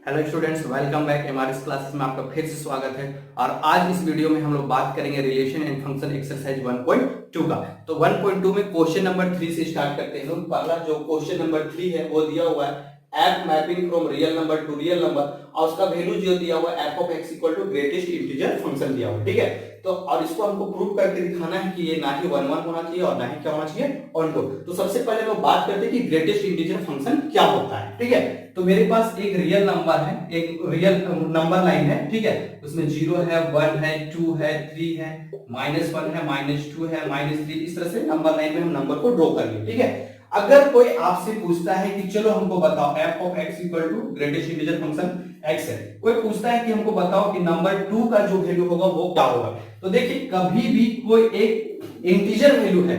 Hello students, welcome back. MRS classes में आपका फिर से स्वागत है। और आज इस वीडियो में हम लोग बात करेंगे रिलेशन एंड फंक्शन एक्सरसाइज 1.2 का। तो 1.2 में क्वेश्चन नंबर 3 से स्टार्ट करते हैं। पहला जो क्वेश्चन नंबर 3 है वो दिया हुआ है F mapping from real number to real number, और उसका वैल्यू जो दिया हुआ है F of X equal to greatest integer function दिया हुआ है। ठीक है, तो और इसको हमको प्रूव करके दिखाना है कि ये ना ही 1 1 होना चाहिए और ना ही क्या होना चाहिए ऑन टू। तो सबसे पहले हम बात करते हैं कि ग्रेटेस्ट इंटीजर फंक्शन क्या होता है। ठीक है, तो मेरे पास एक रियल नंबर है, एक रियल नंबर लाइन है। ठीक है, उसमें 0 है, 1 है, 2 है, 3 है, -1 है, -2 है, -3, इस तरह से नंबर लाइन में हम नंबर को ड्रॉ कर लिए। ठीक है, अगर कोई आपसे पूछता है कि चलो हमको बताओ f of x equal to greatest integer function x है, कोई पूछता है कि हमको बताओ कि नंबर 2 का जो वैल्यू होगा वो क्या होगा, तो देखिए कभी भी कोई एक इंटीजर वैल्यू है,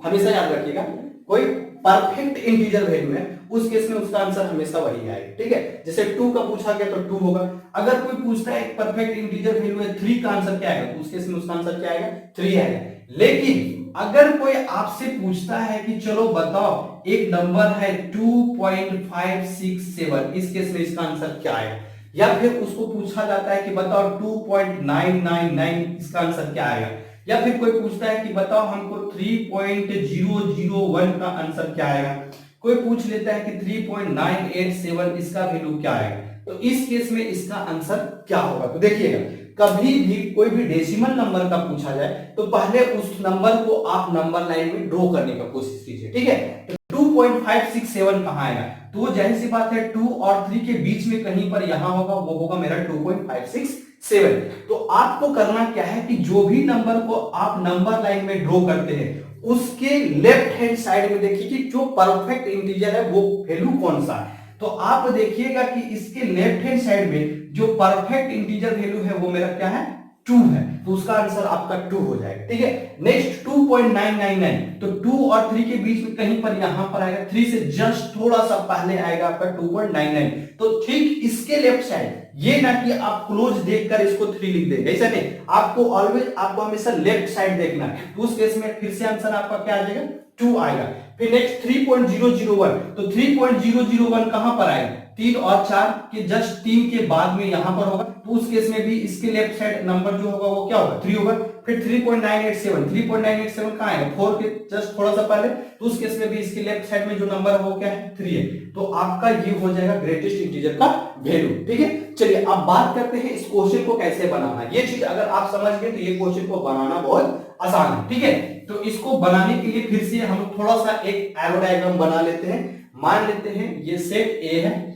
हमेशा याद रखिएगा, कोई परफेक्ट इंटीजर वैल्यू है, उस केस में उसका आंसर हमेशा वही आएगा। ठीक है, जैसे 2 का पूछा गया तो 2 होगा। अगर कोई पूछता है परफेक्ट इंटीजर वैल्यू है 3 का आंसर क्या आएगा, तो उस केस में उसका आंसर क्या आएगा, 3 आएगा। लेकिन अगर कोई आपसे पूछता है कि चलो बताओ एक नंबर है 2.567, इस केस में इसका आंसर क्या आएगा, या फिर उसको पूछा जाता है कि बताओ 2.999, इसका आंसर क्या आएगा, या फिर कोई पूछता है कि बताओ हमको 3.001 का आंसर क्या आएगा, कोई पूछ लेता है कि 3.987, इसका वैल्यू क्या आएगा, तो इस केस में इसका आंसर क्या होगा। तो देखिएगा कभी भी कोई भी डेसिमल नंबर का पूछा जाए तो पहले उस नंबर को आप नंबर लाइन में ड्रॉ करने का कोशिश कीजिए। ठीक है, तो 2.567 कहां आएगा, तो जाहिर सी बात है 2 और 3 के बीच में कहीं पर यहां होगा, वो होगा मेरा 2.567। तो आपको करना क्या है कि जो भी नंबर को आप नंबर लाइन में ड्रॉ करते हैं उसके लेफ्ट हैंड साइड में देखिए कि जो परफेक्ट इंटीजर है वो वैल्यू कौन सा है। तो आप देखिएगा कि इसके लेफ्ट हैंड साइड में जो परफेक्ट इंटीजर वैल्यू है वो मेरा क्या है, 2 है, तो उसका आंसर आपका 2 हो जाएगा। ठीक है, नेक्स्ट 2.999, तो 2 और 3 के बीच में कहीं पर यहां पर आएगा, 3 से जस्ट थोड़ा सा पहले आएगा आपका 2.99। तो ठीक इसके लेफ्ट साइड, ये ना कि आप क्लोज देखकर इसको 3 लिख देंगे, ऐसा नहीं, आपको ऑलवेज आपको हमेशा लेफ्ट साइड देखना है। तो उस केस में फिर से आंसर आपका क्या आ जाएगा, 2 आएगा। फिर नेक्स्ट 3.001, तो 3.001 कहां पर आएगा, 3 और 4 के जस्ट 3 के बाद में यहां पर होगा, तो उस केस में भी इसके लेफ्ट साइड नंबर जो होगा वो क्या होगा, 3 होगा। फिर 3.987 कहां आएगा, 4 के जस्ट थोड़ा सा पहले, तो उस केस में भी इसके लेफ्ट साइड में जो नंबर है वो क्या है, 3 है। तो आपका ये हो जाएगा ग्रेटेस्ट इंटीजर का वैल्यू। ठीक है, चलिए अब बात करते हैं इस क्वेश्चन को कैसे बनाना है। ये चीज अगर आप समझ गए तो ये क्वेश्चन को बनाना बहुत आसान है। ठीक है, तो इसको बनाने के लिए फिर से हम थोड़ा सा एक एरो डायग्राम बना लेते हैं। मान लेते हैं ये सेट ए है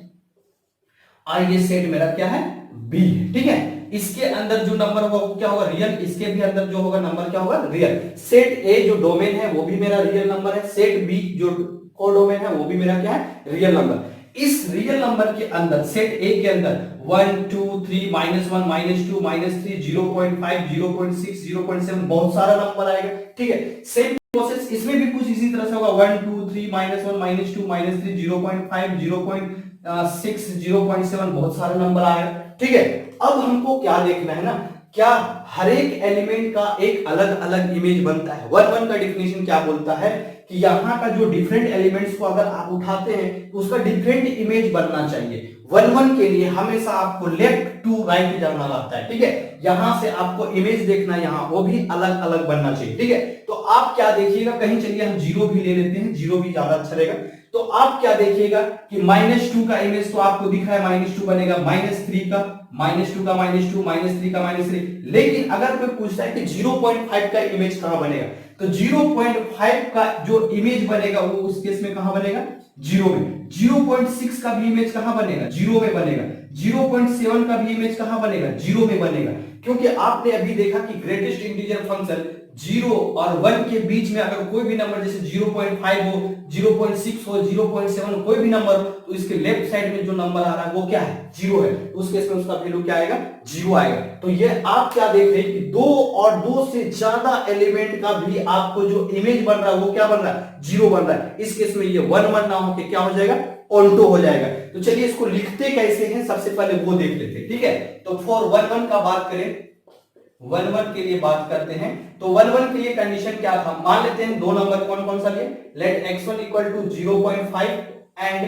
और ये सेट मेरा क्या है, बी है। ठीक है, इसके अंदर जो नंबर होगा वो क्या होगा, रियल, इसके भी अंदर जो होगा नंबर क्या होगा, रियल। सेट ए जो डोमेन है वो भी मेरा रियल नंबर है, सेट बी जो कोडोमेन है वो भी मेरा क्या है, रियल नंबर। इस रियल नंबर के अंदर सेट ए के अंदर 1 2 3 -1 -2 -3 0.5 0.6 0.7 बहुत सारा नंबर आएगा। ठीक है, सेम प्रोसेस इसमें भी कुछ इसी तरह से होगा, 1 2 3 -1 -2 -3 0.5 0.6 0.7 बहुत सारे नंबर आएगा। ठीक है, अब हमको क्या देखना है ना, क्या हर एक एलिमेंट का एक अलग अलग इमेज बनता है। 1 1 का डिफिनेशन क्या बोलता है कि यहां का जो डिफरेंट एलिमेंट्स को अगर आप उठाते हैं तो उसका डिफरेंट इमेज बनना चाहिए। 1 1 के लिए हमेशा आपको लेफ्ट टू राइट जाना रहता है। ठीक है, यहां से आपको इमेज देखना, यहां वो भी अलग अलग बनना चाहिए। ठीक है, तो आप क्या देखिएगा, कहीं चलिए हम 0 भी ले लेते हैं, 0 भी ज्यादा अच्छा रहेगा। तो आप क्या देखिएगा कि -2 का इमेज तो आपको दिख रहा है, -2 बनेगा, -3 का -2 का -2 -3 का -3। लेकिन अगर कोई पूछता है कि 0.5 का इमेज कहां बनेगा, तो 0.5 का जो इमेज बनेगा वो उस केस में कहां बनेगा, 0 में। 0.6 का भी इमेज कहां बनेगा, 0 में बनेगा। 0.7 का भी इमेज कहां बनेगा, 0 में बनेगा। क्योंकि आपने अभी देखा कि ग्रेटेस्ट इंटीजर फंक्शन 0 और 1 के बीच में अगर कोई भी नंबर जैसे 0.5 हो, 0.6 हो, 0.7 कोई भी नंबर हो, तो इसके लेफ्ट साइड में जो नंबर आ रहा है वो क्या है, 0 है। उस केस में उसका वैल्यू क्या आएगा, 0 आएगा। तो ये आप क्या देख रहे हैं कि 2 और 2 से ज्यादा एलिमेंट का भी आपको जो इमेज बन रहा है वो क्या बन रहा है, 0 बन रहा है। इस केस में ये 1 1 ना होके क्या हो जाएगा, ऑल्टो हो जाएगा। तो चलिए इसको लिखते कैसे हैं सबसे पहले वो देख लेते हैं। ठीक है, तो फॉर 1 1 का बात करें, 1 1 के लिए बात करते हैं, तो 1 1 के लिए कंडीशन क्या था, मान लेते हैं दो नंबर कौन कौन सा लिए, late x1 equal to 0.5 and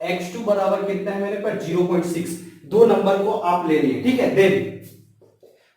x2 बराबर कितना है मेरे पास 0.6, दो नंबर को आप ले लिए, ठीक है। देन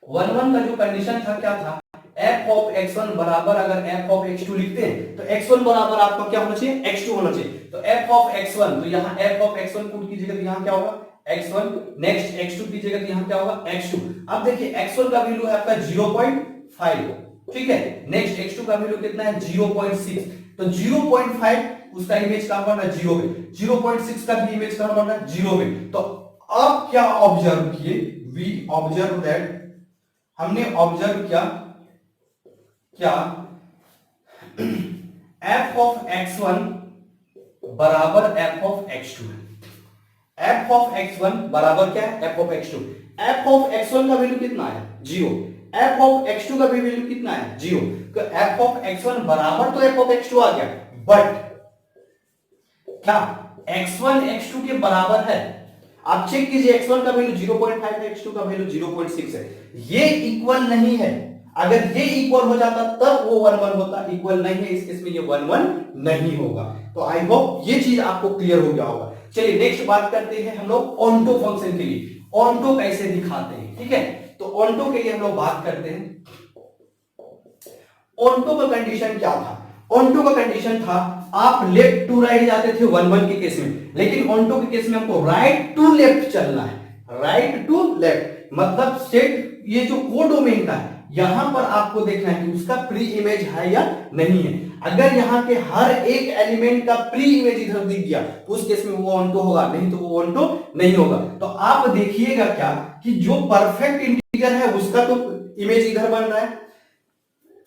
1 का जो कंडीशन था क्या था, f ऑफ x1 बराबर, अगर f ऑफ x2 लिखते हैं तो x1 बराबर आपका क्या होना चाहिए, x2 होना चाहिए। तो f ऑफ x1, तो यहाँ f ऑफ x1 पुट कीजिएगा तो यहाँ क्या होगा x1, नेक्स्ट x2 कीजिएगा तो यहाँ क्या होगा x2। अब देखिए x1 का वैल्यू है आपका 0.5, ठीक है। नेक्स्ट x2 का वैल्यू कितना है 0.6, तो 0.5 उसका इमेज कहां पड़ रहा है 0 पे, 0.6 का भी इमेज कहां पड़ रहा है 0 पे। तो अब क्या ऑब्जर्व किए, वी ऑब्जर्व दैट, हमने ऑब्जर्व किया क्या, f ऑफ x1 बराबर f ऑफ x2 है। f ऑफ x1 बराबर क्या है f of x2। f of x1 का वैल्यू कितना है 0, f ऑफ x2 का भी वैल्यू कितना है 0, तो f ऑफ x1 बराबर तो f ऑफ x2 आ गया, बट क्या x1 x2 के बराबर है, आप चेक कीजिए x1 का वैल्यू 0.5 है, x2 का वैल्यू 0.6 है, ये इक्वल नहीं है। अगर ये इक्वल हो जाता तब वो 1 1 होता, इक्वल नहीं है इस केस में ये 1 1 नहीं होगा। तो आई होप ये चीज आपको क्लियर हो गया होगा। चलिए नेक्स्ट बात करते हैं हम लोग ऑन्टो फंक्शन के लिए, ऑन्टो कैसे दिखाते हैं, ठीक है। तो ऑन्टो के लिए हम लोग बात करते हैं, ऑन्टो का कंडीशन क्या था, ऑन्टो का कंडीशन था आप लेफ्ट टू राइट जाते थे 1 1 के केस में, लेकिन ऑन्टो के केस में हमको राइट टू लेफ्ट चलना है, राइट टू लेफ्ट मतलब सेट ये जो कोडोमेन का है यहां पर आपको देखना है कि उसका प्री इमेज है या नहीं है। अगर यहां के हर एक एलिमेंट का प्री इमेज इधर दिख गया तो उस केस में वो ऑन्टो होगा, नहीं तो वो ऑन्टो नहीं होगा। तो आप देखिएगा क्या कि जो परफेक्ट इंटीजर है उसका तो इमेज इधर बन रहा है,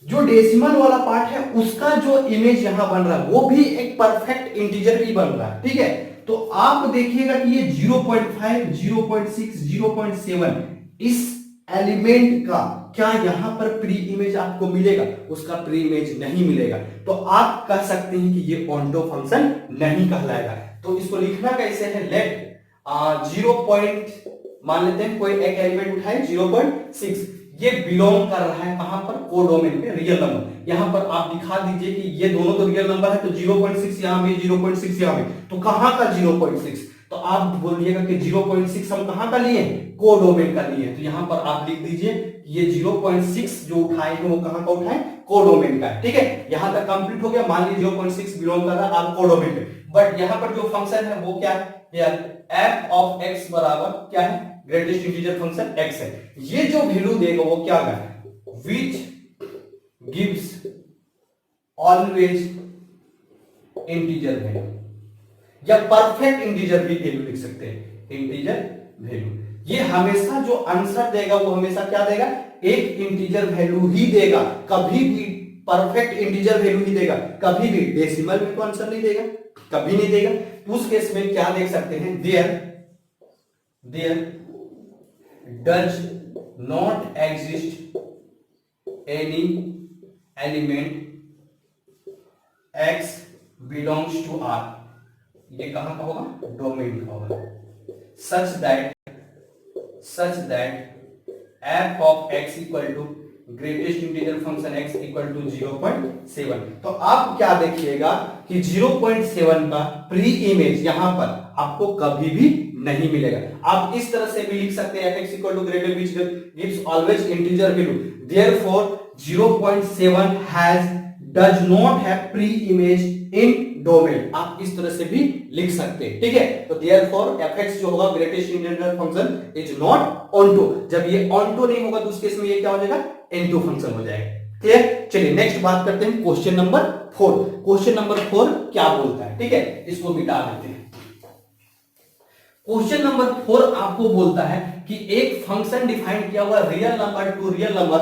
जो डेसिमल वाला पार्ट है उसका जो इमेज यहां बन रहा है वो भी एक परफेक्ट इंटीजर ही बन रहा है, ठीक है। तो आप देखिएगा कि ये 0.5, 0.6, 0.7 इस एलिमेंट का क्या यहां पर प्री इमेज आपको मिलेगा, उसका प्री इमेज नहीं मिलेगा। तो आप कह सकते हैं कि ये ऑन्टो फंक्शन नहीं कहलाएगा। तो इसको लिखना कैसे है, लेट 0. मान लेते हैं कोई एक एलिमेंट उठाए 0.6, ये बिलोंग कर रहा है कहां पर, कोडोमेन पे, रियल नंबर। यहां पर आप दिखा दीजिए कि ये दोनों तो रियल नंबर है, तो 0.6 यहां भी, 0.6 यहां भी, तो कहां का 0.6, तो आप बोलिएगा कि 0.6 हम कहां का लिए, कोडोमेन का लिए। तो यहां पर आप लिख दीजिए ये 0.6 जो उठाए हैं वो कहां का उठाए, कोडोमेन का, ठीक है। यहां तक कंप्लीट हो गया, मान लीजिए 0.6 बिलोंग कर रहा है आप कोडोमेन पे, बट यहां पर जो फंक्शन है वो क्या है यार, f ऑफ x बराबर क्या है, ग्रेटेस्ट इंटीजर फंक्शन x है। ये जो वैल्यू देगा वो क्या है, which gives always integer value, या परफेक्ट इंटीजर भी वैल्यू लिख सकते हैं, इंटीजर वैल्यू। ये हमेशा जो आंसर देगा वो हमेशा क्या देगा, एक इंटीजर वैल्यू ही देगा, कभी भी परफेक्ट इंटीजर वैल्यू ही देगा, कभी भी डेसिमल में तो आंसर नहीं देगा, कभी नहीं देगा। तो उस केस में क्या देख सकते हैं, there does not exist any element x belongs to R, ये कहां का होगा, डोमेन का होगा, such that f of x equal to greatest integer function x equal to 0.7। तो आप क्या देखिएगा कि 0.7 का प्री इमेज यहां पर आपको कभी भी नहीं मिलेगा। आप इस तरह से भी लिख सकते हैं f(x) equal to greater which gives always integer value, therefore 0.7 does not have pre image in domain, आप इस तरह से भी लिख सकते हैं, ठीक है। तो देयरफॉर f(x) जो होगा greatest integer function is not onto. जब ये ऑन्टो नहीं होगा तो उस केस में ये क्या हो जाएगा, एंटो फंक्शन हो जाएगा, क्लियर। चलिए नेक्स्ट बात करते हैं क्वेश्चन नंबर 4। क्वेश्चन नंबर 4 क्या बोलता है, ठीक है, इसको मिटा देते हैं। क्वेश्चन नंबर 4 आपको बोलता है कि एक फंक्शन डिफाइन किया हुआ है real number to real number,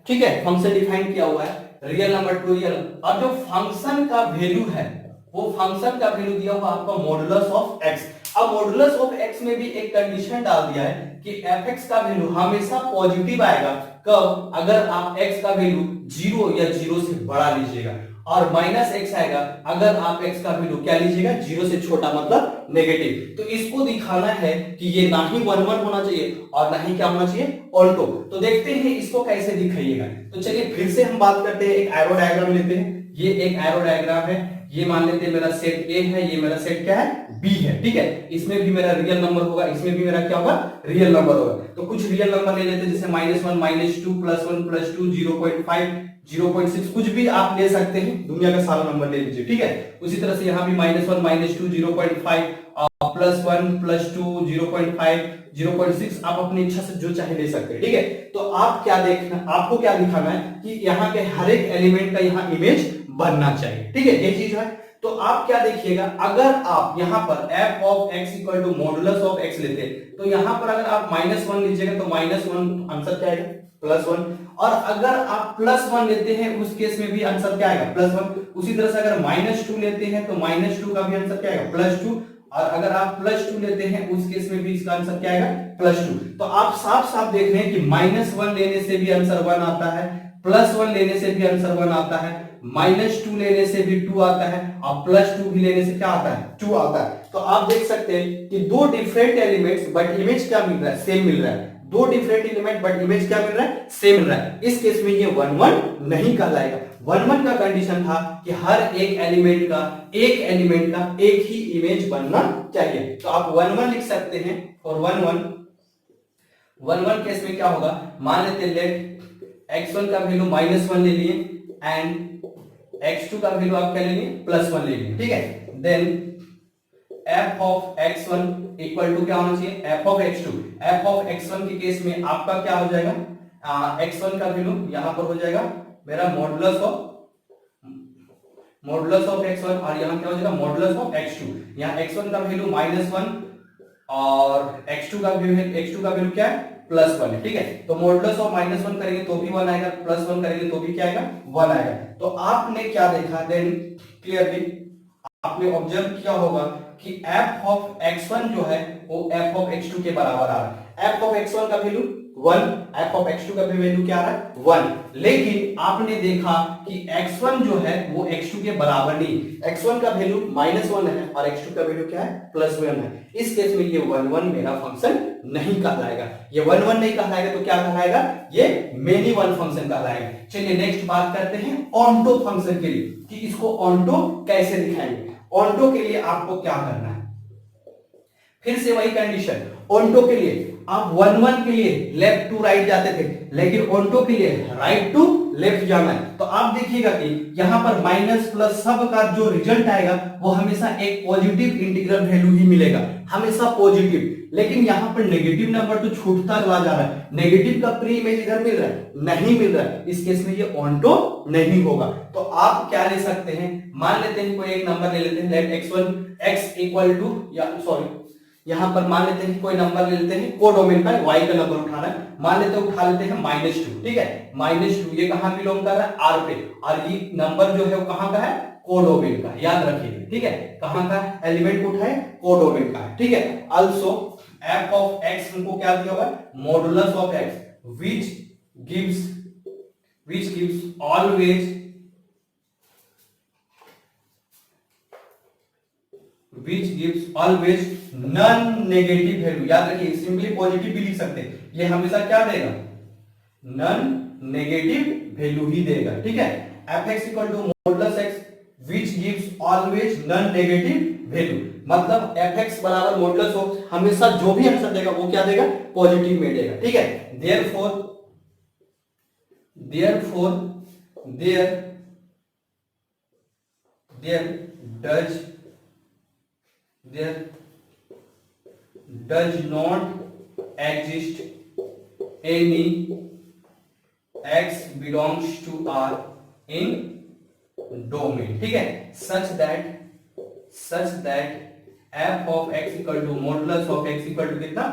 ठीक है, फंक्शन डिफाइन किया हुआ है रियल नंबर टू रियल, और जो फंक्शन का वैल्यू है वो फंक्शन का वैल्यू दिया हुआ आपका मॉडुलस ऑफ x। अब मॉडुलस ऑफ x में भी एक कंडीशन डाल दिया है कि f(x) का वैल्यू हमेशा पॉजिटिव आएगा, कब, अगर आप x का वैल्यू 0 या 0 से बड़ा लीजिएगा, और -x आएगा अगर आप x का वैल्यू क्या लीजिएगा, 0 से छोटा मतलब नेगेटिव। तो इसको दिखाना है कि ये ना ही 1 1 होना चाहिए और ना ही क्या होना चाहिए, ऑल्टो। तो देखते हैं इसको कैसे दिखाइएगा। तो चलिए फिर से हम बात करते हैं, एक एरो डायग्राम लेते हैं। ये एक एरो डायग्राम है, ये मान लेते हैं मेरा सेट ए है, ये मेरा सेट क्या है, बी है, ठीक है। इसमें भी मेरा रियल नंबर होगा, इसमें भी मेरा क्या होगा, रियल नंबर होगा। तो कुछ रियल नंबर ले लेते हैं, जैसे -1 -2 +1 +2 0.5 0.6, कुछ भी आप ले सकते हैं, दुनिया का सारा नंबर ले लीजिए, ठीक है। उसी तरह से यहाँ भी -1 -2 0.5 +1 +2 0.5 0.6, आप अपनी इच्छा से जो चाहे ले सकते हैं, ठीक है। तो आप क्या देखना, आपको क्या दिखाना है कि यहाँ के हर एक एलिमेंट का यहाँ इमेज बनना चाहिए, ठीक है, ये चीज है। तो आप क्या देखिएगा, अगर आप यहाँ पर f of x equal to modulus of x लेते हैं, तो यहाँ पर अगर आप -1 लीजिएगा तो -1 आंसर क्या आएगा, +1। और अगर आप +1 लेते हैं उस केस में भी आंसर क्या आएगा, +1। उसी तरह से अगर -2 लेते हैं तो -2 का भी आंसर क्या आएगा, +2। और अगर आप +2 लेते हैं उस केस में भी इसका आंसर क्या आएगा, +2। तो आप साफ साफ देख रहे हैं कि -1 लेने से भी आंसर 1 आता है, +1 लेने से भी आंसर 1 आता है, -2 लेने से भी 2 आता है, और +2 भी लेने से क्या आता है, 2 आता है। तो आप देख सकते हैं कि दो डिफरेंट एलिमेंट्स बट इमेज क्या मिल रहा है, सेम मिल रहा है। दो डिफरेंट एलिमेंट बट इमेज क्या मिल रहा है, सेम मिल रहा है। इस केस में ये 1 1 नहीं कहलाएगा। 1 1 का कंडीशन था कि हर एक एलिमेंट का एक ही इमेज बनना चाहिए। तो आप 1 1 लिख सकते हैं। और 1 1 केस में क्या होगा, मान लेते हैं लेट x1 का वैल्यू -1 ले लिए एंड x2 का वैल्यू आप क्या ले लिए, +1 ले लिए, ठीक है। Then f of x1 equal to क्या होना चाहिए, f of x2। f of x1 के केस में आपका क्या हो जाएगा, x1 का वैल्यू यहां पर हो जाएगा मेरा मॉडुलस ऑफ x1, और यहां क्या हो जाएगा, मॉडुलस ऑफ x2। यहां x1 का वैल्यू -1 और x2 का वैल्यू क्या है, +1 है, ठीक है। तो मॉडुलस ऑफ -1 करेंगे तो भी 1 आएगा, +1 करेंगे तो भी क्या आएगा, 1 आएगा। तो आपने क्या देखा, देन क्लियरली आपने ऑब्जर्व किया होगा कि f ऑफ x1 जो है वो f ऑफ x2 के बराबर आ रहा है। f ऑफ x1 का वैल्यू 1, f ऑफ x2 का भी वैल्यू क्या आ रहा है, 1। लेकिन आपने देखा कि x1 जो है वो x2 के बराबर नहीं, x1 का वैल्यू -1 है और x2 का वैल्यू क्या है, +1 है। इस केस में ये 1 1 मेरा फंक्शन नहीं कहलाएगा। ये 1 1 नहीं कहलाएगा तो क्या कहलाएगा, ये मेनी वन फंक्शन कहलाएगा। चलिए नेक्स्ट बात करते हैं ऑन्टो फंक्शन के लिए कि इसको ऑन्टो कैसे दिखाएंगे। ऑन्टो के लिए आपको क्या करना है, फिर से वही कंडीशन। ऑन्टो के लिए आप 1 1 के लिए लेफ्ट टू राइट जाते थे, लेकिन ऑन्टो के लिए राइट टू लेफ्ट जाना है। तो आप देखिएगा कि यहां पर माइनस प्लस सब का जो रिजल्ट आएगा वो हमेशा एक पॉजिटिव इंटीग्रल वैल्यू ही मिलेगा, हमेशा पॉजिटिव। लेकिन यहां पर नेगेटिव नंबर तो छूटता चला जा रहा है, नेगेटिव का प्री इमेज इधर मिल रहा है, नहीं मिल रहा है। इस केस में ये ऑन्टो नहीं होगा। तो आप क्या ले सकते हैं, मान लेते हैं कोई एक नंबर ले लेते हैं, let x1 x equal to, या सॉरी यहां पर मान लेते हैं कोई नंबर ले लेते हैं, कोडोमेन का y का नंबर उठाना है, मान लेते हैं उठा लेते हैं -2, ठीक है। -2 ये कहां बिलोंग कर रहा है, r पे, और ये नंबर जो है वो कहां का है, कोडोमेन का, याद रखिए, ठीक है। कहां का एलिमेंट को उठाए, कोडोमेन का है, ठीक है। आल्सो f ऑफ x हमको क्या दिया हुआ है, modulus of x which gives always non negative value. याद रखिए, सिंपली पॉजिटिव भी लिख सकते हैं, ये हमेशा क्या देगा, नॉन नेगेटिव वैल्यू ही देगा, ठीक है। fx equal to modulus x which gives always non negative value, मतलब fx बराबर मॉडुलस ऑफ, हमेशा जो भी आंसर देगा वो क्या देगा, पॉजिटिव में देगा, ठीक है। therefore there does not exist any x belongs to R in domain, ठीक है, such that f of x equal to modulus of x equal to कितना,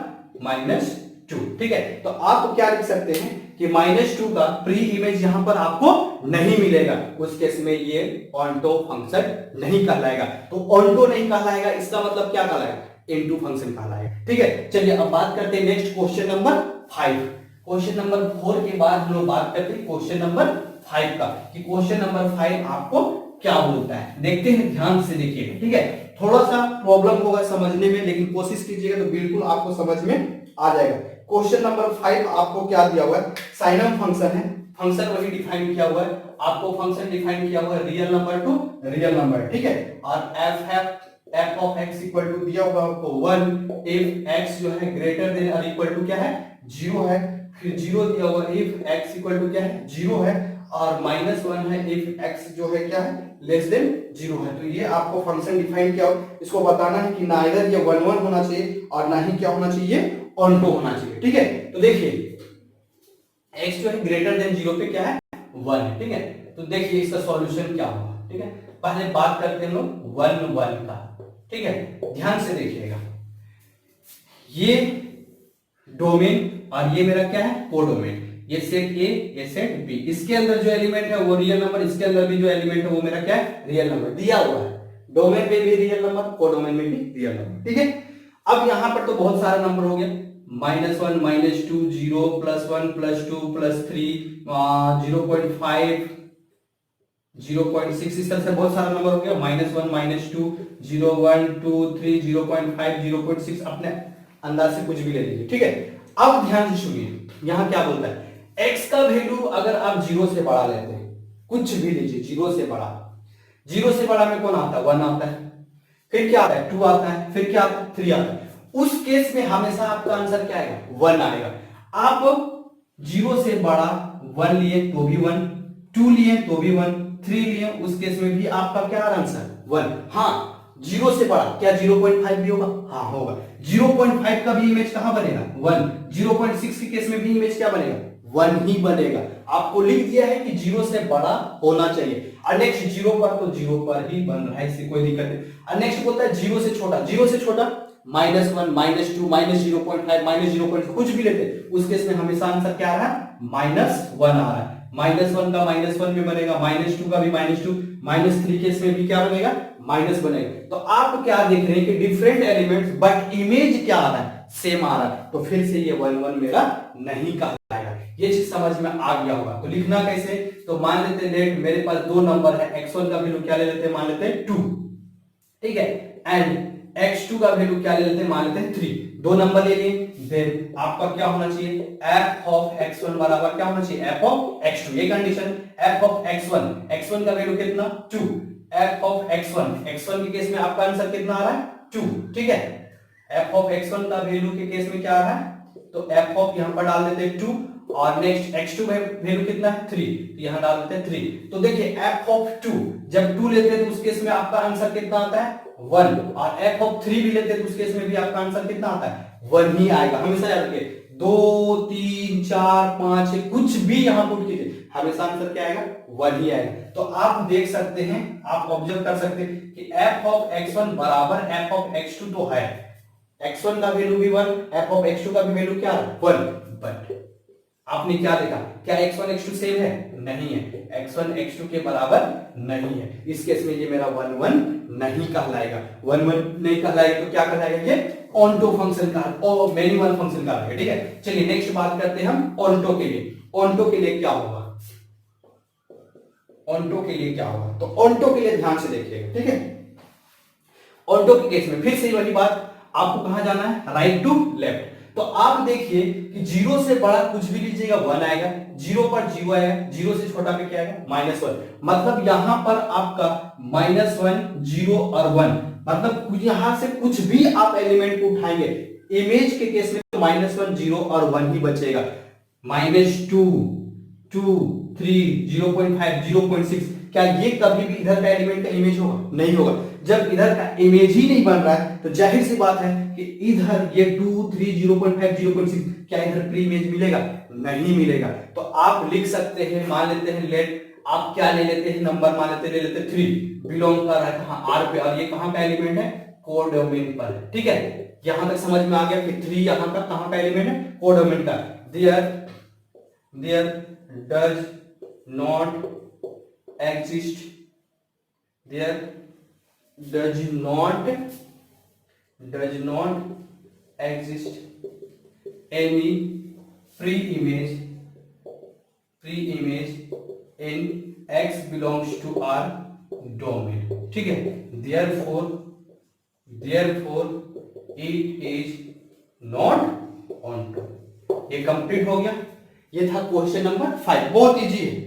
-2, ठीक है। तो आप क्या लिख सकते हैं कि -2 का प्री इमेज यहां पर आपको नहीं मिलेगा, उस केस में ये ऑन्टो फंक्शन नहीं कहलाएगा। तो ऑन्टो नहीं कहलाएगा, इसका मतलब क्या कहलाएगा, इनटू फंक्शन कहलाएगा, ठीक है। चलिए अब बात करते हैं next question number 5। Question number 4 के बाद हम लोग बात करते हैं क्वेश्चन नंबर 5 का, कि क्वेश्चन नंबर 5 आपको क्या बोलता है। देखते हैं, ध्यान से देखिए, ठीक है। थोड़ा सा प्रॉब्लम होगा समझने में, लेकिन कोशिश कीजिएगा तो बिल्कुल आपको समझ में आ जाएगा। क्वेश्चन नंबर 5 आपको क्या दिया हुआ है, साइनम फंक्शन है, फंक्शन वही डिफाइन किया हुआ है, आपको फंक्शन डिफाइन किया हुआ है real number to real number, ठीक है। और F of X equal to दिया होगा आपको 1 इफ एक्स जो है ग्रेटर देन और इक्वल टू क्या है 0 है। फिर 0 दिया हुआ इफ एक्स इक्वल टू क्या है 0 है, और -1 है इफ एक्स जो है क्या है लेस देन 0 है। तो ये आपको फंक्शन डिफाइन किया हो, इसको बताना है कि नाइदर ये 1 1 होना चाहिए और ना ही क्या होना चाहिए ऑनटो होना चाहिए, ठीक है। तो देखिए x जो है ग्रेटर देन 0 पे क्या है 1 है, ठीक है। तो देखिए इसका सॉल्यूशन क्या होगा, ठीक है। पहले बात करते हैं लोग 1 1 का, ठीक है। ध्यान से देखिएगा, ये डोमेन और ये मेरा क्या है कोडोमेन, ये सेट ए ये सेट बी, इसके अंदर जो एलिमेंट है वो रियल नंबर, इसके अंदर भी जो एलिमेंट है वो मेरा क्या है रियल नंबर दिया हुआ है। डोमेन में भी रियल नंबर, कोडोमेन में भी रियल नंबर, ठीक है। अब यहां पर तो बहुत सारा नंबर हो गया, -1 -2 0 +1 +2 +3 0.5 0.6, इस तरह से बहुत सारा नंबर हो गया। -1 -2 0 1 2 3 0.5 0.6, अपने अंदाज से कुछ भी ले लीजिए, ठीक है। अब ध्यान से सुनिए, यहां क्या बोलता है x का वैल्यू अगर आप 0 से बड़ा लेते हैं, कुछ भी लीजिए 0 से बड़ा, 0 से बड़ा में कौन आता है 1 आता है, फिर क्या आता है 2 आता है, फिर क्या आता है 3 आता है। उस केस में हमेशा आपका आंसर क्या आएगा 1 आएगा। आप 0 से बड़ा 1 लिए तो भी 1, 2 लिए तो भी 1, 3 लिए उस केस में भी आपका क्या आंसर 1। हाँ 0 से बड़ा क्या 0.5 भी होगा, हाँ होगा। 0.5 का भी इमेज कहां बनेगा 1, 0.6 के केस में भी इमेज क्या बनेगा 1 ही बनेगा। आपको लिख दिया है कि 0 से बड़ा होना चाहिए, और नेक्स्ट 0 पर तो 0 पर ही बन रहा है, इससे कोई दिक्कत नहीं। और नेक्स्ट बोलता है 0 से छोटा, 0 से छोटा -1 -2 -0.5 -0. कुछ भी लेते उस केस में हमेशा आंसर क्या आ रहा है -1 आ रहा है। -1 का -1 में बनेगा, -2 का भी -2, -3 केस में भी क्या बनेगा माइनस बनेगा। तो आप क्या देख रहे हैं कि डिफरेंट एलिमेंट्स बट इमेज क्या आ रहा है सेम आ रहा है, तो फिर से ये 1 1 मेरा नहीं कहलाएगा। ये चीज समझ में आ गया होगा। तो लिखना कैसे, तो मान लेते हैं मेरे पास दो नंबर है, x1 का वैल्यू क्या ले लेते हैं मान लेते हैं 2, ठीक है, एंड x2 का वैल्यू क्या ले लेते हैं मान लेते हैं 3। दो नंबर ले लिए, देन आपका क्या होना चाहिए f ऑफ x1 बराबर क्या होना चाहिए f ऑफ x2। ये कंडीशन f ऑफ x1 का वैल्यू कितना 2, f ऑफ x1 के केस में आपका आंसर कितना आ रहा है 2, ठीक है। f ऑफ x1 का वैल्यू के केस में क्या आ रहा है, तो f ऑफ यहां पर डाल देते हैं 2, और नेक्स्ट x2 में वैल्यू कितना है 3, तो यहां डाल देते हैं 3। तो देखिए f ऑफ 2 जब 2 लेते हैं तो उस केस में आपका आंसर कितना आता है 1, और f ऑफ 3 भी लेते हैं तो उस केस में भी आपका आंसर कितना आता है 1 ही आएगा। हमेशा याद रखिए 2 3 4 5 कुछ भी यहां पुट कीजिए हमेशा आंसर क्या आएगा 1 ही आएगा। तो आप देख सकते हैं, आप ऑब्जर्व कर सकते हैं कि f ऑफ x1 बराबर f ऑफ x2 तो है, x1 का वैल्यू भी 1, f ऑफ x2 का भी वैल्यू क्या है 1, बट आपने क्या देखा क्या x1 x2 सेम है, नहीं है, x1 x2 के बराबर नहीं है। इस केस में ये मेरा 1 1 नहीं कहलाएगा, 1 1 नहीं कहलाएगा तो क्या कहलाएगा ये ऑन्टो फंक्शन का और मैनिमल फंक्शन का, ठीक है। चलिए नेक्स्ट बात करते हैं हम ऑन्टो के लिए। ऑन्टो के लिए क्या होगा, ऑन्टो के लिए क्या होगा, तो ऑन्टो के लिए ध्यान से देखिएगा, ठीक है। ऑन्टो के केस में फिर से वही बात, आपको कहां जाना है राइट टू लेफ्ट। तो आप देखिए कि 0 से बड़ा कुछ भी लीजिएगा 1 आएगा, 0 पर 0 आएगा, 0 से छोटा पे क्या आएगा -1। मतलब यहां पर आपका -1 0 और 1, मतलब यहां से कुछ भी आप एलिमेंट को उठाएंगे इमेज के केस में -1 0 और 1 ही बचेगा। -2 2 3 0.5 0.6, क्या ये कभी भी इधर का एलिमेंट का इमेज होगा, नहीं होगा। जब इधर का इमेज ही नहीं बन रहा है तो जाहिर सी बात है कि इधर ये 2 3 0.5 0.6 क्या इधर प्री इमेज मिलेगा, नहीं मिलेगा। तो आप लिख सकते हैं, मान लेते हैं लेट आप क्या ले लेते हैं नंबर मान लेते ले लेते 3 बिलोंग कर रहा है कहां R पे, और ये कहां का एलिमेंट है कोडोमेन पर है, ठीक है। यहां तक समझ में आ गया कि 3 यहां का कहां का एलिमेंट है कोडोमेन का। There does not exist, there does not exist any pre-image in x belongs to R domain, ठीक है। therefore it is not onto। ये कंप्लीट हो गया। ये था क्वेश्चन नंबर 5, बहुत इजी है।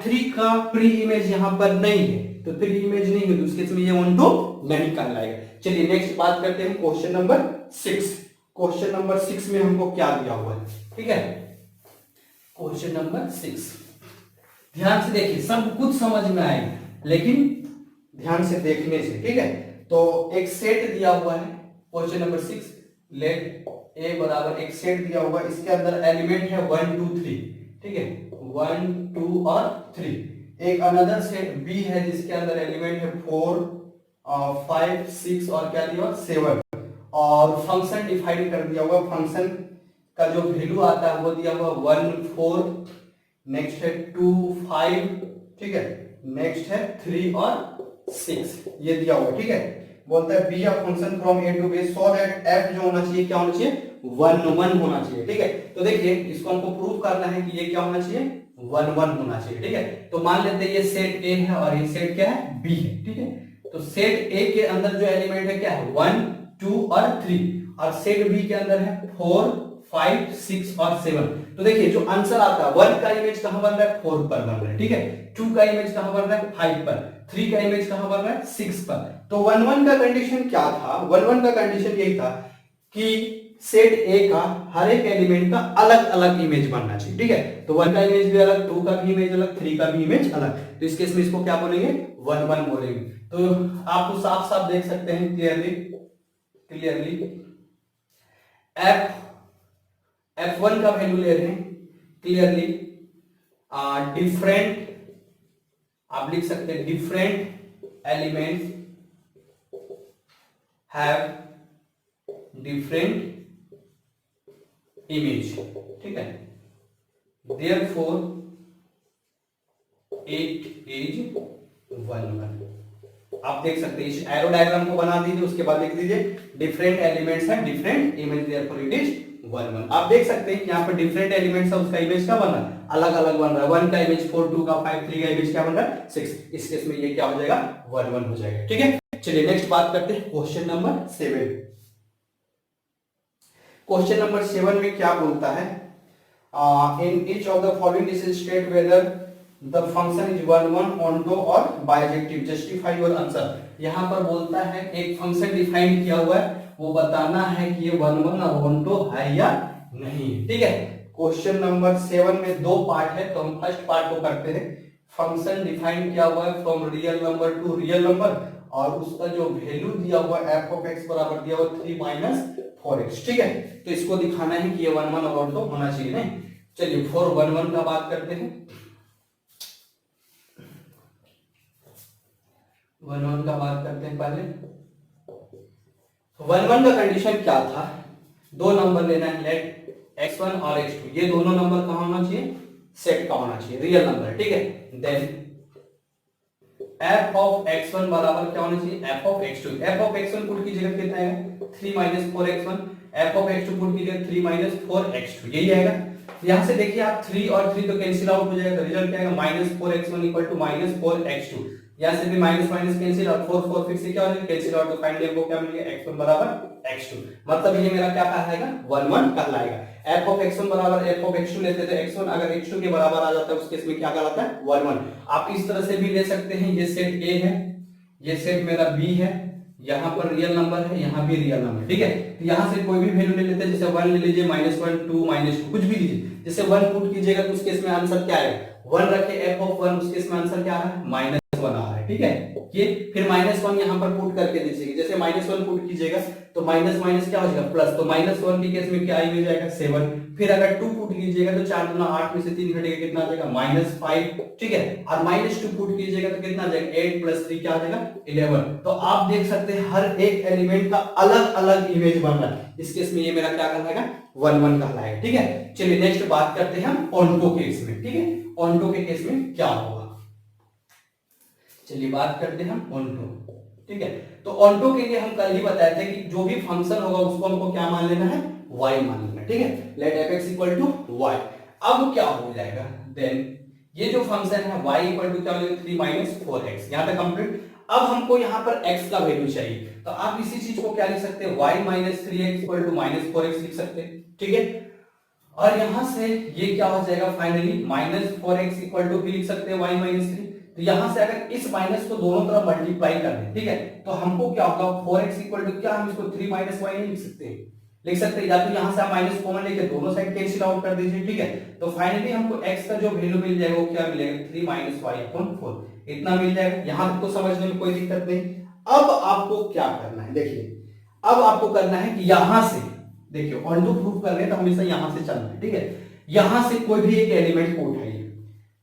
3 का प्री इमेज यहां पर नहीं है, तो 3 इमेज नहीं हुई, तो उस केस में ये ऑनटो नहीं कहलाएगा। चलिए नेक्स्ट बात करते हैं क्वेश्चन नंबर 6। क्वेश्चन नंबर 6 में हमको क्या दिया हुआ है, ठीक है। क्वेश्चन नंबर 6 ध्यान से देखिए, सब कुछ समझ में आएगा लेकिन ध्यान से देखने से, ठीक है। तो एक सेट दिया हुआ है क्वेश्चन नंबर 6, लेट ए बराबर एक सेट दिया हुआ है, इसके अंदर एलिमेंट है 1 2 3, ठीक है, 1 2 और 3। एक अनदर सेट बी है जिसके अंदर एलिमेंट है 4 5 6 और क्या दिया 7, और फंक्शन डिफाइन कर दिया हुआ, फंक्शन का जो वैल्यू आता है वो दिया हुआ 1 4, नेक्स्ट है 2 5, ठीक है, नेक्स्ट है 3 और 6, ये दिया हुआ, ठीक है। बोलता है be a function from A to B so that F जो होना चाहिए क्या होना चाहिए 1 1 होना चाहिए, ठीक है। तो देखिए इसको हमको प्रूव करना है कि ये क्या होना चाहिए 1 1 होना चाहिए, ठीक है। तो मान लेते हैं ये सेट ए है और ये सेट क्या है बी है, ठीक है। तो सेट ए के अंदर जो एलिमेंट है क्या है 1 2 और 3, और सेट बी के अंदर है 4 5 6 और 7। तो देखिए जो आंसर आता है 1 का इमेज कहां बन रहा है 4 पर बन रहा है, ठीक है, 2 का इमेज कहां बन रहा है 5 पर, 3 का इमेज कहां बन रहा है 6 पर। तो 1 1 का कंडीशन क्या था, 1 1 का कंडीशन यही था कि सेट ए का हर एक एलिमेंट का अलग अलग इमेज बनना चाहिए, ठीक है। तो 1 का इमेज भी अलग, 2 का भी इमेज अलग, 3 का भी इमेज अलग। तो इस केस में इसको क्या बोलेंगे 1 1 बोलेंगे। तो आप तो साफ साफ देख सकते हैं क्लियरली f1 का वैल्यू ले रहे हैं क्लियरली, डिफरेंट आप लिख सकते हैं different elements have different image, ठीक है, देयरफॉर इट इज 1 1। आप देख सकते हैं इस एरो डायग्राम को बना दीजिए, उसके बाद लिख दीजिए डिफरेंट एलिमेंट्स हैं different image therefore it is 1 1। आप देख सकते हैं यहाँ पर डिफरेंट एलिमेंट्स है, उसका इमेज क्या बन रहा है अलग अलग बन रहा है, 1 का इमेज 4, 2 का 5, 3 का इमेज क्या बन रहा है 6। इस केस में ये क्या हो जाएगा 1 1 हो जाएगा, ठीक है। चलिए नेक्स्ट बात करते हैं क्वेश्चन नंबर 7। क्वेश्चन नंबर 7 में क्या बोलता है, in each of the following this is state whether the function is 1 1 onto और बाइजेक्टिव, जस्टिफाई योर आंसर। यहां पर बोलता है एक फंक्शन डिफाइन किया हुआ है, वो बताना है कि ये 1 1 और ऑनटो है या नहीं, ठीक है। क्वेश्चन नंबर 7 में 2 पार्ट है, तो हम फर्स्ट पार्ट को करते हैं। फंक्शन डिफाइन किया हुआ है from real number to real number, और उसका जो वैल्यू दिया हुआ f ऑफ x बराबर दिया हुआ 3 - 4x, ठीक है। तो इसको दिखाना है कि ये 1 1 और ऑनटो होना चाहिए नहीं। चलिए 4 1 1 का बात करते हैं, 1 1 का बात करते हैं। पहले 1 1 का कंडीशन क्या था, 2 नंबर लेना है, लेट x1 और x2, ये दोनों नंबर कहां होना चाहिए सेट का होना चाहिए, रियल नंबर, ठीक है। देन f ऑफ x1 बराबर क्या होना चाहिए f of x2। f of x1 put कीजिएगा कितना आएगा 3 - 4x1, f of x2 put कीजिएगा 3 - 4x2, यही आएगा। यहां से देखिए आप 3 और 3 तो कैंसिल आउट हो जाएगा, तो रिजल्ट क्या आएगा -4x1 = -4x2। यहां से भी माइनस माइनस कैंसिल और 4 4 फिर से क्या हो जाएगा कैंसिल आउट, तो फाइनली हमको क्या मिलेगा x1 बराबर x2। मतलब ये मेरा क्या कहलाएगा 1 1 कहलाएगा। f ऑफ x1 बराबर f ऑफ x2 लेते थे, x1 अगर x2 के बराबर आ जाता है उस केस में क्या कहलाता है 1 1। आप इस तरह से भी ले सकते हैं, ये सेट A है, ये सेट मेरा B है, यहाँ पर रियल नंबर है, यहाँ भी रियल नंबर, ठीक है। तो यहाँ से कोई भी वैल्यू ले लेते हैं, जैसे 1 ले लीजिए, -1 2 -2 कुछ भी लीजिए। जैसे 1 पुट कीजिएगा तो उस केस में आंसर क्या आएगा 1 रखे f ऑफ 1, उस केस में आंसर क्या आ रहा है -1 आ रहा है, ठीक है। ये फिर -1 यहाँ पर पुट करके दीजिएगा, जैसे -1 पुट कीजिएगा तो माइनस माइनस क्या हो जाएगा प्लस, तो -1 के केस में क्या इमेज आएगा 7। फिर अगर 2 पुट कीजिएगा तो 4 दूना 8 में से 3 घटेगा कितना आ जाएगा -5, ठीक है। और -2 पुट कीजिएगा तो कितना आ जाएगा 8 + 3 क्या आ जाएगा 11। तो आप देख सकते हैं हर एक एलिमेंट का अलग अलग इमेज बन रहा है, इस केस में ये मेरा क्या कहलाएगा 1 1 कहलाएगा, ठीक है। चलिए नेक्स्ट बात करते हैं हम ऑन्टो केस में, ठीक है। ऑन्टो के केस में क्या होगा, चलिए बात करते हैं हम ऑन्टो, ठीक है। तो ऑन्टो के लिए हम कल ही बताए थे कि जो भी फंक्शन होगा उसको हमको क्या मान लेना है y मान लेना है, ठीक है। Let f(x) = y। अब क्या हो जाएगा, देन ये जो फंक्शन है y = क्या हो जाएगा 3 - 4x, यहां तक कंप्लीट। अब हमको यहां पर x का वैल्यू चाहिए, तो आप इसी चीज को क्या लिख सकते हैं y - 3x = -4x लिख सकते हैं, ठीक है। और यहां से ये क्या हो जाएगा फाइनली -4x = भी लिख सकते हैं y - 3, तो यहां से अगर इस माइनस को दोनों तरफ मल्टीप्लाई कर दें, ठीक है, तो हमको क्या होगा 4x इक्वल टू क्या, हम इसको 3 माइनस वाई नहीं लिख सकते, लिख सकते हैं, या तो यहां से आप माइनस कॉमन लेके दोनों साइड कैंसिल आउट कर दीजिए, ठीक है। तो फाइनली हमको x का जो वैल्यू मिल जाएगा वो क्या मिलेगा 3 माइनस वाई अपॉन 4, इतना मिल जाएगा। यहां तक तो समझने में कोई दिक्कत नहीं। अब आपको क्या करना है, देखिए अब आपको करना है कि यहां से देखिए ऑन टू प्रूफ कर रहे हैं तो हमेशा यहां से चलना है, ठीक है। यहां से कोई भी एक एलिमेंट को उठाइए,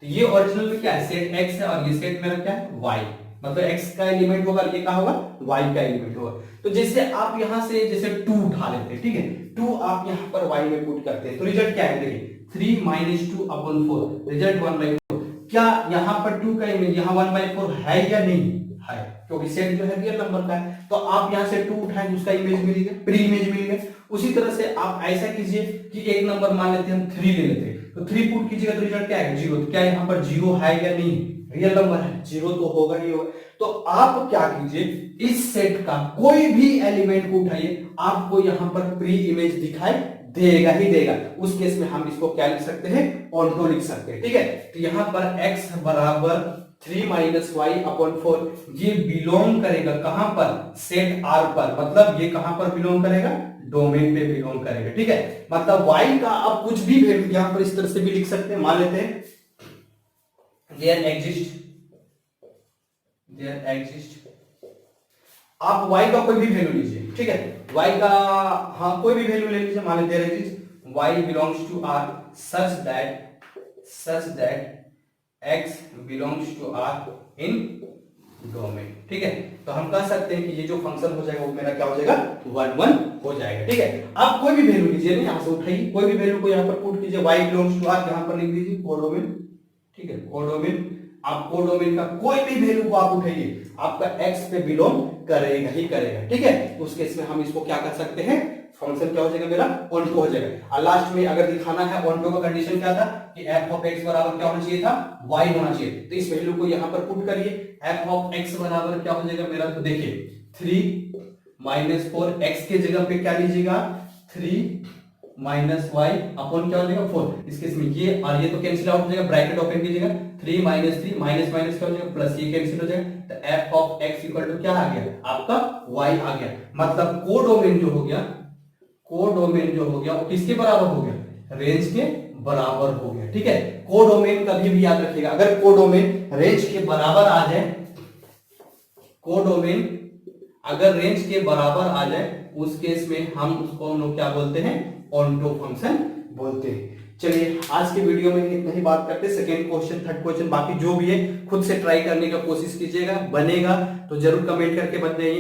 तो ये ओरिजिनल में क्या है सेट x है और ये सेट मेरा क्या है y, मतलब x का एलिमेंट होगा, ये क्या होगा y का एलिमेंट होगा। तो जैसे आप यहां से जैसे 2 उठा लेते हैं, ठीक है, 2 आप यहां पर y में पुट करते हैं तो रिजल्ट क्या है, देखिए 3 माइनस 2 अपॉन 4, रिजल्ट 1/4। क्या यहां पर 2 का इमेज यहां 1/4 है या नहीं है, क्योंकि सेट जो है रियल नंबर का है, तो आप यहां से 2 उठाएं उसका इमेज मिल गया, प्री इमेज मिल गया। उसी तरह से आप ऐसा कीजिए कि एक नंबर मान लेते हैं हम 3 ले लेते हैं, तो 3 पुट कीजिएगा तो रिजल्ट क्या है 0। तो क्या यहाँ पर 0 है या नहीं, रियल नंबर है, 0 तो होगा ही होगा। तो आप क्या कीजिए इस सेट का कोई भी एलिमेंट को उठाइए, आपको यहाँ पर प्री इमेज दिखाई देगा ही देगा। उस केस में हम इसको क्या लिख सकते हैं ऑन्टो लिख सकते हैं, ठीक है। तो यहाँ पर x बराबर 3 माइनस वाई अपॉन 4 ये बिलोंग करेगा कहां पर सेट R पर, मतलब ये कहां पर बिलोंग करेगा डोमेन पे बिलोंग करेगा, ठीक है। मतलब y का आप कुछ भी वैल्यू यहां पर इस तरह से भी लिख सकते हैं, मान लेते हैं देयर एग्जिस्ट आप y का कोई भी वैल्यू लीजिए, ठीक है, y का हाँ कोई भी वैल्यू ले लीजिए, मान लेते हैं y belongs to R such that x belongs to R in domain, ठीक है। तो हम कह सकते हैं कि ये जो फंक्शन हो जाएगा वो मेरा क्या हो जाएगा 1 1 हो जाएगा, ठीक है। आप कोई भी वैल्यू लीजिए ना, यहां से उठाइए कोई भी वैल्यू को यहां पर पुट कीजिए, y बिलोंग्स टू R यहां पर लिख दीजिए कोडोमेन, ठीक है, कोडोमेन। आप कोडोमेन का कोई भी वैल्यू को आप उठाइए आपका x पे बिलोंग करेगा ही करेगा, ठीक है। तो उस केस में हम इसको क्या कर सकते हैं फंक्शन क्या हो जाएगा मेरा ऑन्टो हो जाएगा। और लास्ट में अगर दिखाना है ऑन्टो का कंडीशन क्या था कि f ऑफ x बराबर क्या होना चाहिए था y होना चाहिए। तो इस वैल्यू को यहां पर पुट करिए, f ऑफ x बराबर क्या हो जाएगा मेरा, तो देखिए 3 माइनस 4 x के जगह पे क्या लीजिएगा 3 माइनस y अपॉन क्या हो जाएगा 4। इस केस में ये और ये तो कैंसिल आउट हो जाएगा, ब्रैकेट ओपन कीजिएगा 3 माइनस 3 माइनस माइनस क्या हो जाएगा प्लस, ये कैंसिल हो जाएगा। तो f of x equal to क्या आ गया आपका y आ गया, मतलब कोडोमेन जो हो गया, कोडोमेन जो हो गया वो किसके बराबर हो गया रेंज के बराबर हो गया, ठीक है। कोडोमेन कभी भी याद रखिएगा अगर कोडोमेन रेंज के बराबर आ जाए, कोडोमेन अगर रेंज के बराबर आ जाए उस केस में हम उसको हम लोग क्या बोलते हैं ऑन्टो फंक्शन बोलते हैं। चलिए आज के वीडियो में इतना ही बात करते हैं। सेकेंड क्वेश्चन थर्ड क्वेश्चन बाकी जो भी है खुद से ट्राई करने का कोशिश कीजिएगा, बनेगा तो जरूर कमेंट करके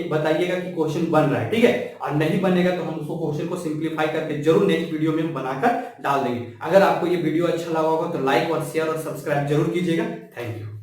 बताइएगा कि क्वेश्चन बन रहा है, ठीक है। और नहीं बनेगा तो हम उसको क्वेश्चन को सिंप्लीफाई करके जरूर नेक्स्ट वीडियो में बनाकर डाल देंगे। अगर आपको ये वीडियो अच्छा लगा होगा तो लाइक और शेयर और सब्सक्राइब जरूर कीजिएगा। Thank you.